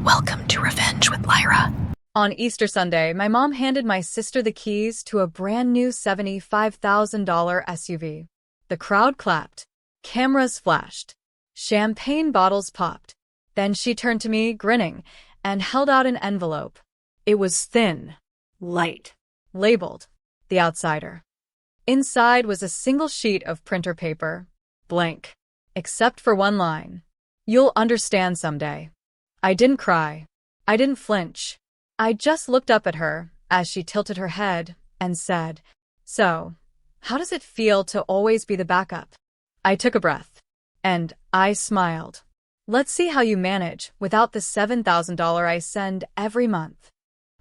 Welcome to Revenge with Lyra. On Easter Sunday, my mom handed my sister the keys to a brand new $75,000 SUV. The crowd clapped. Cameras flashed. Champagne bottles popped. Then she turned to me, grinning, and held out an envelope. It was thin, light, labeled, "The Outsider." Inside was a single sheet of printer paper, blank, except for one line. "You'll understand someday." I didn't cry. I didn't flinch. I just looked up at her as she tilted her head and said, "So, how does it feel to always be the backup?" I took a breath, and I smiled. "Let's see how you manage without the $7,000 I send every month."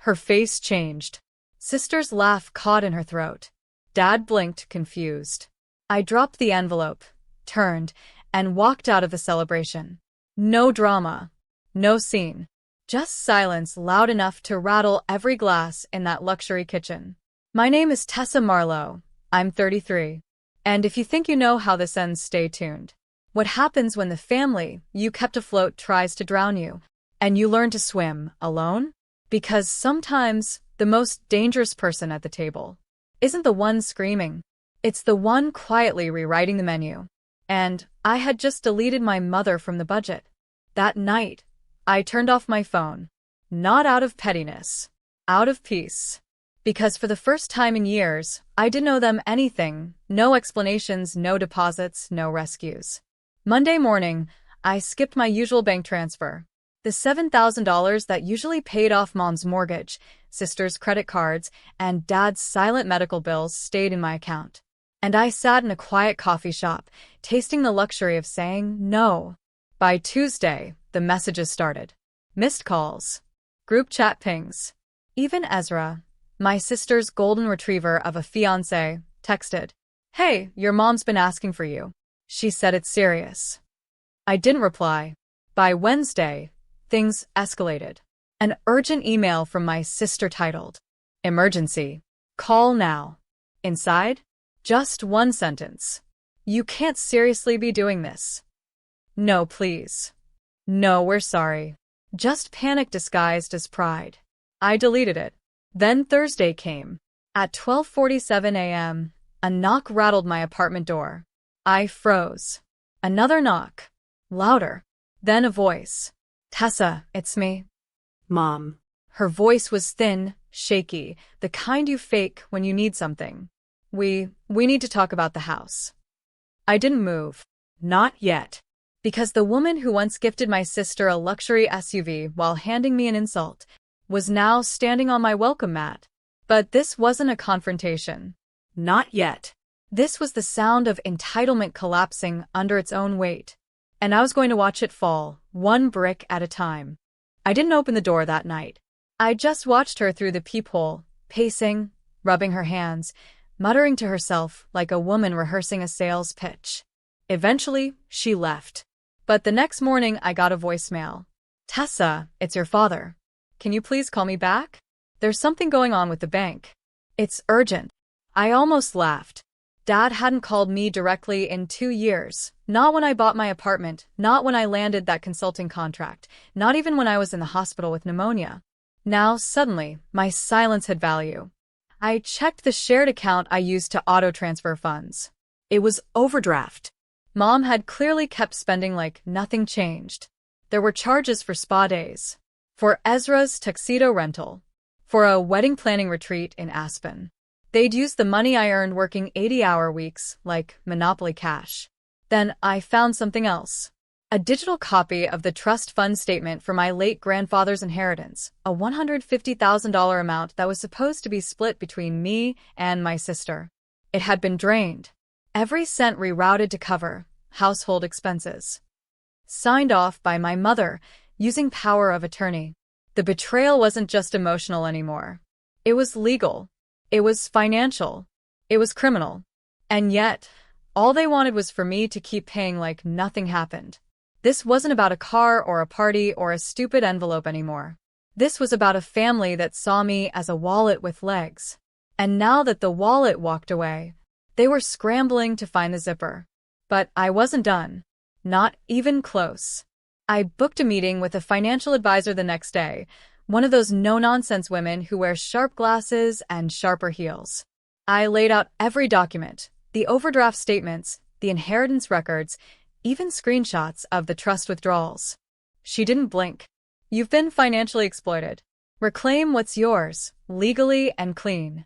Her face changed. Sister's laugh caught in her throat. Dad blinked, confused. I dropped the envelope, turned, and walked out of the celebration. No drama. No scene. Just silence loud enough to rattle every glass in that luxury kitchen. My name is Tessa Marlowe. I'm 33. And if you think you know how this ends, stay tuned. What happens when the family you kept afloat tries to drown you, and you learn to swim alone? Because sometimes the most dangerous person at the table isn't the one screaming. It's the one quietly rewriting the menu. And I had just deleted my mother from the budget. That night, I turned off my phone. Not out of pettiness. Out of peace. Because for the first time in years, I didn't owe them anything. No explanations, no deposits, no rescues. Monday morning, I skipped my usual bank transfer. The $7,000 that usually paid off Mom's mortgage, sister's credit cards, and Dad's silent medical bills stayed in my account. And I sat in a quiet coffee shop, tasting the luxury of saying no. By Tuesday, the messages started. Missed calls. Group chat pings. Even Ezra, my sister's golden retriever of a fiancé, texted, "Hey, your mom's been asking for you. She said it's serious." I didn't reply. By Wednesday, things escalated. An urgent email from my sister titled, "Emergency. Call now." Inside, just one sentence. "You can't seriously be doing this." "No, please." "No, we're sorry." Just panic disguised as pride. I deleted it. Then Thursday came. At 12:47 a.m., a knock rattled my apartment door. I froze. Another knock. Louder. Then a voice. "Tessa, it's me." Mom. Her voice was thin, shaky, the kind you fake when you need something. We need to talk about the house." I didn't move. Not yet. Because the woman who once gifted my sister a luxury SUV while handing me an insult was now standing on my welcome mat. But this wasn't a confrontation. Not yet. This was the sound of entitlement collapsing under its own weight. And I was going to watch it fall, one brick at a time. I didn't open the door that night. I just watched her through the peephole, pacing, rubbing her hands, muttering to herself like a woman rehearsing a sales pitch. Eventually, she left. But the next morning, I got a voicemail. "Tessa, it's your father. Can you please call me back? There's something going on with the bank. It's urgent." I almost laughed. Dad hadn't called me directly in 2 years. Not when I bought my apartment, not when I landed that consulting contract, not even when I was in the hospital with pneumonia. Now, suddenly, my silence had value. I checked the shared account I used to auto-transfer funds. It was overdraft. Mom had clearly kept spending like nothing changed. There were charges for spa days, for Ezra's tuxedo rental, for a wedding planning retreat in Aspen. They'd used the money I earned working 80-hour weeks like Monopoly cash. Then I found something else. A digital copy of the trust fund statement for my late grandfather's inheritance, a $150,000 amount that was supposed to be split between me and my sister. It had been drained. Every cent rerouted to cover household expenses. Signed off by my mother, using power of attorney. The betrayal wasn't just emotional anymore. It was legal. It was financial. It was criminal. And yet, all they wanted was for me to keep paying like nothing happened. This wasn't about a car or a party or a stupid envelope anymore. This was about a family that saw me as a wallet with legs. And now that the wallet walked away, they were scrambling to find the zipper. But I wasn't done. Not even close. I booked a meeting with a financial advisor the next day, one of those no-nonsense women who wears sharp glasses and sharper heels. I laid out every document, the overdraft statements, the inheritance records, even screenshots of the trust withdrawals. She didn't blink. You've been financially exploited. Reclaim what's yours, legally and clean.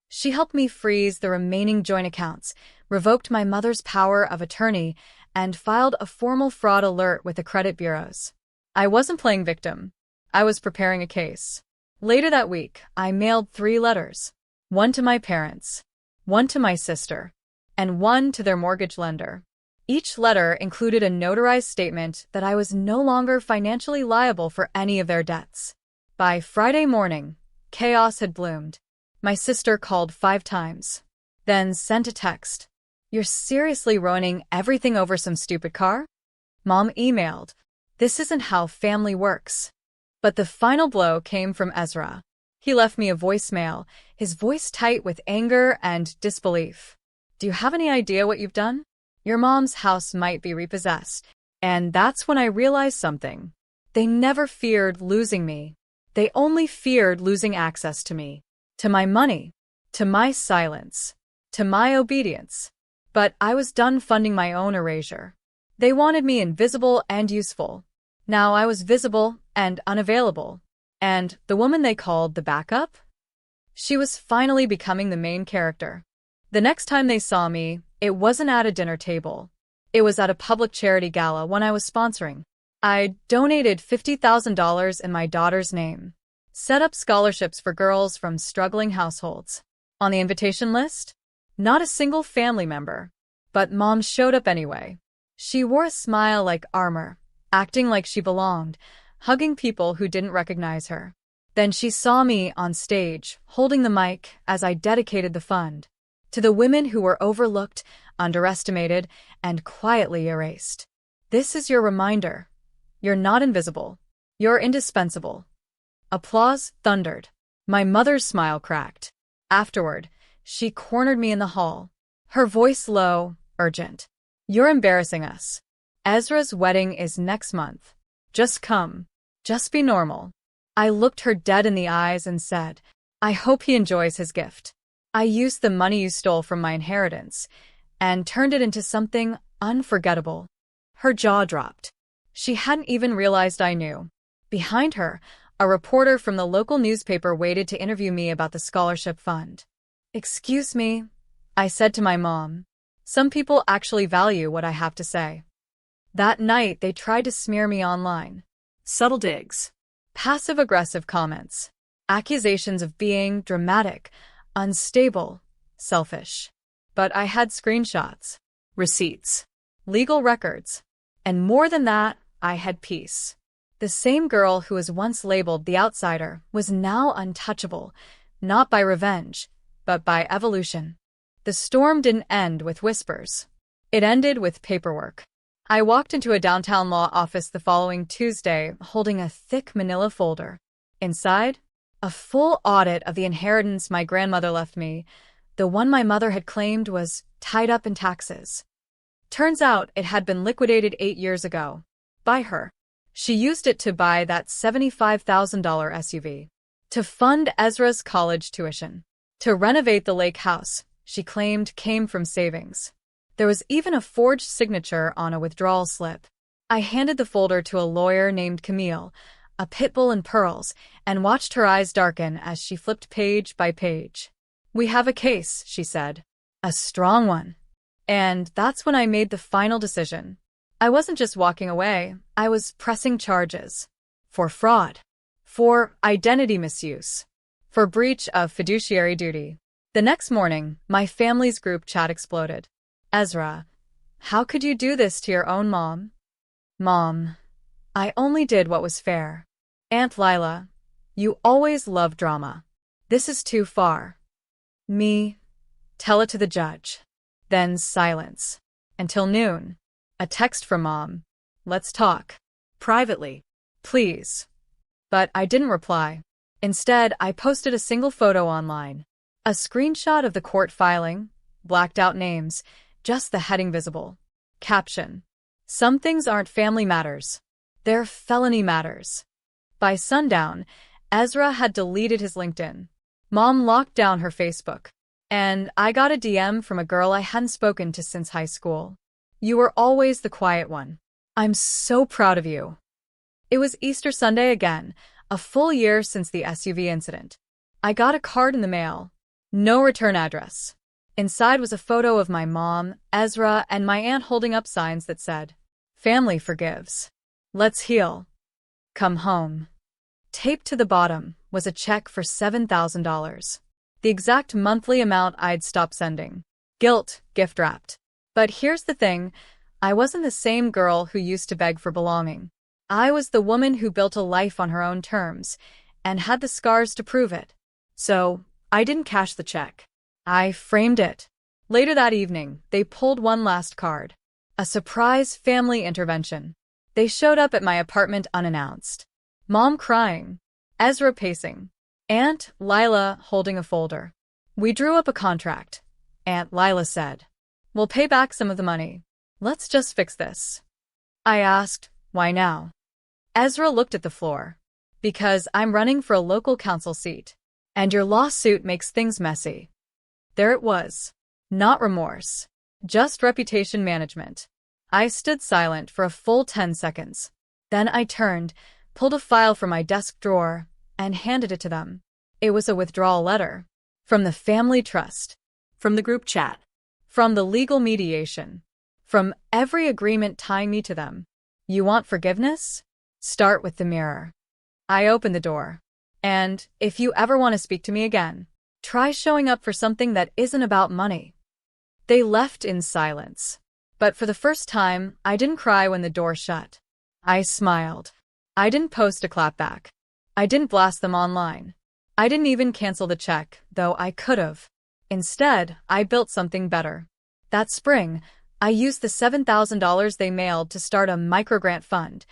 She helped me freeze the remaining joint accounts, revoked my mother's power of attorney, and filed a formal fraud alert with the credit bureaus. I wasn't playing victim. I was preparing a case. Later that week, I mailed 3 letters. One to my parents, one to my sister, and one to their mortgage lender. Each letter included a notarized statement that I was no longer financially liable for any of their debts. By Friday morning, chaos had bloomed. My sister called 5 times, then sent a text. "You're seriously ruining everything over some stupid car?" Mom emailed, "This isn't how family works." But the final blow came from Ezra. He left me a voicemail, his voice tight with anger and disbelief. "Do you have any idea what you've done? Your mom's house might be repossessed." And that's when I realized something. They never feared losing me. They only feared losing access to me, to my money, to my silence, to my obedience. But I was done funding my own erasure. They wanted me invisible and useful. Now I was visible and unavailable. And the woman they called the backup? She was finally becoming the main character. The next time they saw me, it wasn't at a dinner table. It was at a public charity gala one I was sponsoring. I donated $50,000 in my daughter's name, set up scholarships for girls from struggling households. On the invitation list? Not a single family member. But Mom showed up anyway. She wore a smile like armor, acting like she belonged, hugging people who didn't recognize her. Then she saw me on stage, holding the mic as I dedicated the fund to the women who were overlooked, underestimated, and quietly erased. "This is your reminder. You're not invisible. You're indispensable." Applause thundered. My mother's smile cracked. Afterward, she cornered me in the hall, her voice low, urgent. "You're embarrassing us. Ezra's wedding is next month. Just come. Just be normal." I looked her dead in the eyes and said, "I hope he enjoys his gift. I used the money you stole from my inheritance and turned it into something unforgettable." Her jaw dropped. She hadn't even realized I knew. Behind her, a reporter from the local newspaper waited to interview me about the scholarship fund. "Excuse me," I said to my mom. "Some people actually value what I have to say." That night, they tried to smear me online. Subtle digs, passive-aggressive comments, accusations of being dramatic, unstable, selfish. But I had screenshots, receipts, legal records, and more than that, I had peace. The same girl who was once labeled the outsider was now untouchable, not by revenge, but by evolution. The storm didn't end with whispers. It ended with paperwork. I walked into a downtown law office the following Tuesday, holding a thick manila folder. Inside, a full audit of the inheritance my grandmother left me. The one my mother had claimed was tied up in taxes. Turns out it had been liquidated 8 years ago. By her. She used it to buy that $75,000 SUV. To fund Ezra's college tuition. To renovate the lake house she claimed came from savings. There was even a forged signature on a withdrawal slip. I handed the folder to a lawyer named Camille, a pit bull in pearls, and watched her eyes darken as she flipped page by page. "We have a case," she said. "A strong one." And that's when I made the final decision. I wasn't just walking away, I was pressing charges. For fraud. For identity misuse. For breach of fiduciary duty. The next morning, my family's group chat exploded. "Ezra, how could you do this to your own mom?" "Mom, I only did what was fair." "Aunt Lila, you always love drama. This is too far." "Me, tell it to the judge." Then silence. Until noon. A text from Mom. "Let's talk. Privately. Please." But I didn't reply. Instead, I posted a single photo online. A screenshot of the court filing, blacked out names, just the heading visible. Caption: "Some things aren't family matters. Their felony matters. By sundown, Ezra had deleted his LinkedIn. Mom locked down her Facebook. And I got a DM from a girl I hadn't spoken to since high school. You were always the quiet one. I'm so proud of you. It was Easter Sunday again, a full year since the SUV incident. I got a card in the mail. No return address. Inside was a photo of my mom, Ezra, and my aunt holding up signs that said, "Family forgives. Let's heal. Come home." Taped to the bottom was a check for $7,000. The exact monthly amount I'd stopped sending. Guilt, gift-wrapped. But here's the thing, I wasn't the same girl who used to beg for belonging. I was the woman who built a life on her own terms, and had the scars to prove it. So, I didn't cash the check. I framed it. Later that evening, they pulled one last card. A surprise family intervention. They showed up at my apartment unannounced. Mom crying. Ezra pacing. Aunt Lila holding a folder. We drew up a contract. Aunt Lila said, "We'll pay back some of the money. Let's just fix this." I asked, "Why now?" Ezra looked at the floor. "Because I'm running for a local council seat. And your lawsuit makes things messy." There it was. Not remorse. Just reputation management. I stood silent for a full 10 seconds. Then I turned, pulled a file from my desk drawer, and handed it to them. It was a withdrawal letter. From the family trust. From the group chat. From the legal mediation. From every agreement tying me to them. You want forgiveness? Start with the mirror. I opened the door. And, if you ever want to speak to me again, try showing up for something that isn't about money. They left in silence. But for the first time, I didn't cry when the door shut. I smiled. I didn't post a clapback. I didn't blast them online. I didn't even cancel the check, though I could've. Instead, I built something better. That spring, I used the $7,000 they mailed to start a microgrant fund,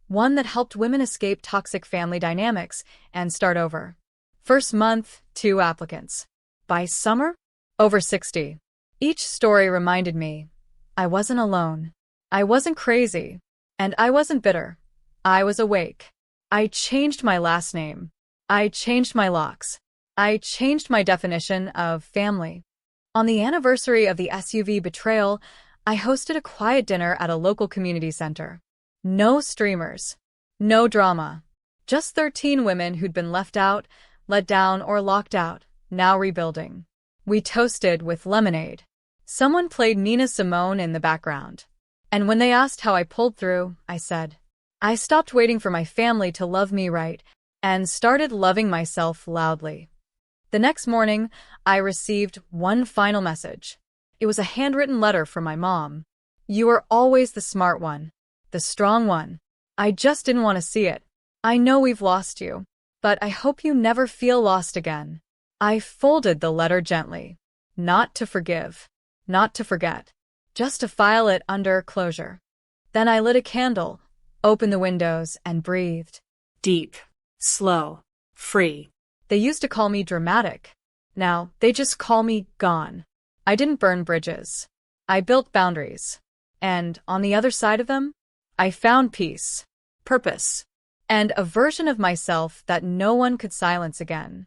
one that helped women escape toxic family dynamics and start over. First month, 2 applicants. By summer, over 60. Each story reminded me, I wasn't alone. I wasn't crazy. And I wasn't bitter. I was awake. I changed my last name. I changed my locks. I changed my definition of family. On the anniversary of the SUV betrayal, I hosted a quiet dinner at a local community center. No streamers. No drama. Just 13 women who'd been left out, let down, or locked out, now rebuilding. We toasted with lemonade. Someone played Nina Simone in the background. And when they asked how I pulled through, I said, I stopped waiting for my family to love me right, and started loving myself loudly. The next morning, I received one final message. It was a handwritten letter from my mom. You were always the smart one, the strong one. I just didn't want to see it. I know we've lost you, but I hope you never feel lost again. I folded the letter gently. Not to forgive, not to forget, just to file it under closure. Then I lit a candle, opened the windows, and breathed. Deep, slow, free. They used to call me dramatic. Now, they just call me gone. I didn't burn bridges. I built boundaries. And, on the other side of them, I found peace, purpose, and a version of myself that no one could silence again.